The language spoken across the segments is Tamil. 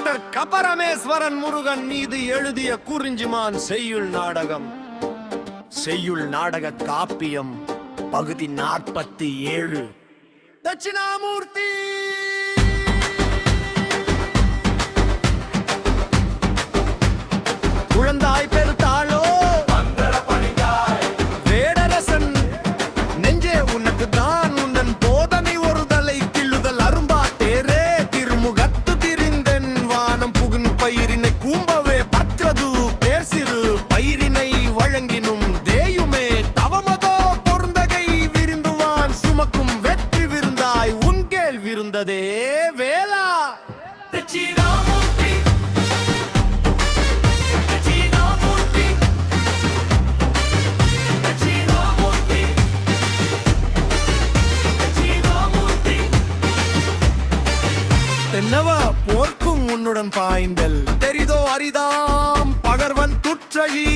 டாக்டர் கபரமேஸ்வரன் முருகன் மீது எழுதிய குறிஞ்சிமான் செய்யுள் நாடகம். செய்யுள் நாடக காப்பியம் பகுதி 47. தட்சிணாமூர்த்தி. குழந்தாய் பெருத்தாளோ வேடரசன் நெஞ்சே உனக்கு தான் உன்னன் போதனை ஒரு தலை கிள்ளுதல் அரும்பா தேரே திருமுகத்து திரிந்தன் வானம் புகுன் பயிரினை கூம்பவே பற்றது பேர் சிறு பயிரினை வழங்கினும் தேயுமே தவமதோ பொருந்தகை விருந்துவான் சுமக்கும் வெற்றி விருந்தாய் உன்கேள் விருந்ததே வேளா. தென்னவா போர்க்கும் உன்னுடன் பாய்ந்தல் தெரிதோ அரிதாம் பகர்வன் துற்றழி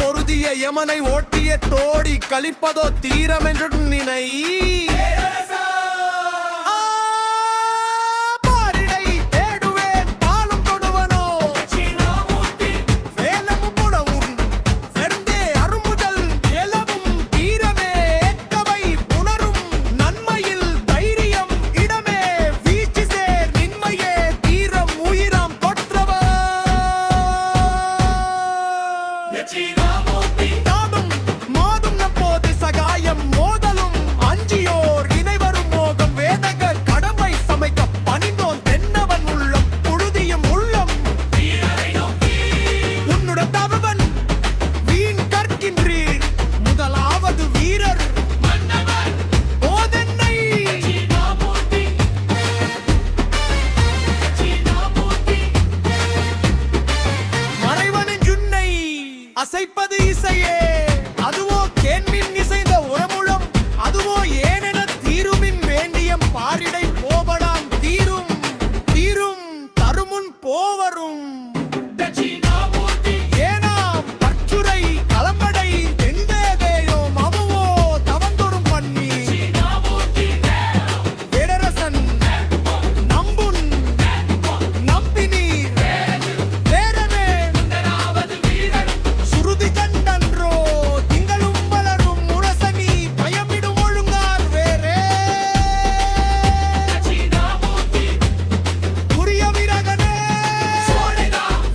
பொருதிய யமனை ஓட்டிய தோடி கழிப்பதோ தீரமென்று நினை. அசைப்பது இசையே அதுவோ கேன்மின் இசைந்த உரமுழம் அதுவோ ஏனென தீருமின் வேண்டியம் பாரிடை போபடாம் தீரும் தீரும் தருமுன் போவரும். ஏனாம் பற்றுரை கலம்படை தென்தேதேயோ மமுவோ தவந்தொரும் பண்ணி வேடரசன் நம்புன் நம்பினீர் வேரமே சுருதி கண்டன்றோ திங்களும் வளரும் முரசனி பயமிடும் ஒழுங்கார் வேறே புரிய விரகனே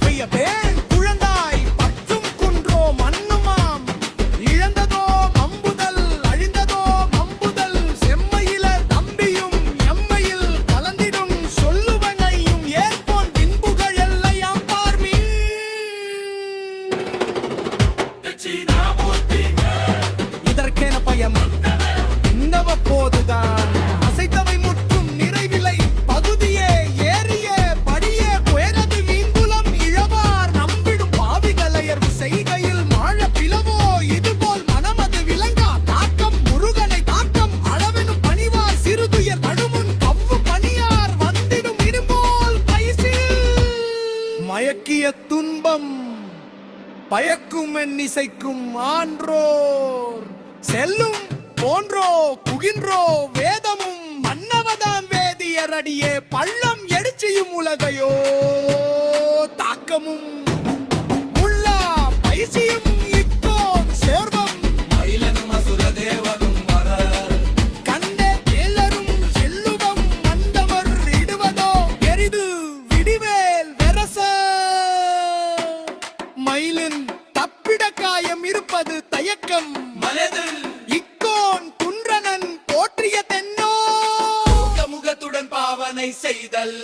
பெய்யபேன் குழந்தாய் பற்றும் குன்றோ மண்ணுமாம் இழந்ததோ மம்புதல் அழிந்ததோ மம்புதல் செம்மையில தம்பியும் எம்மையில் கலந்திடும் சொல்லுவனையும் ஏற்போன் பின்புகள் எல்லையாம் பார்மீ. இதற்கென பயம் இன்னவ போதுதான் அசைத்தவை முற்றும் நிறைவிலை பகுதியே ஏறிய படியே குயரது வீங்குலம் இழவார் நம்பிடும் பாவிகளையர் செய்கையில் மாழ பிளவோ இதுபோல் மனமது விளங்கா தாக்கம் முருகனை தாக்கம் அளவெனும் பணிவார் சிறுதுயர் நடுமுன் கவ்வு பணியார் வந்திடும் இடுபோல் பைசில் மயக்கிய துன்பம் பயக்கும் என் இசைக்கும் ஆன்றோர் செல்லும் போன்றோ குகின்றோ வேதமும் மன்னவதாம் வேதியரடியே பள்ளம் எடுச்சியும் உலகையோ தாக்கமும் உள்ளா பைசியும் இப்போ சேர்வம் மயிலனும் அசுர தேவனும் வர கண்டே கேளரும் செல்லுவம் மந்தவர் இடுவதோ எரிது விடிவேல் வெரச மயிலின் தப்பிட காயம் இருப்பது தயக்கம் மனதில் இக்கோன் குன்றனன் போற்றிய தென்னோ முகத்துடன் பாவனை செய்தல்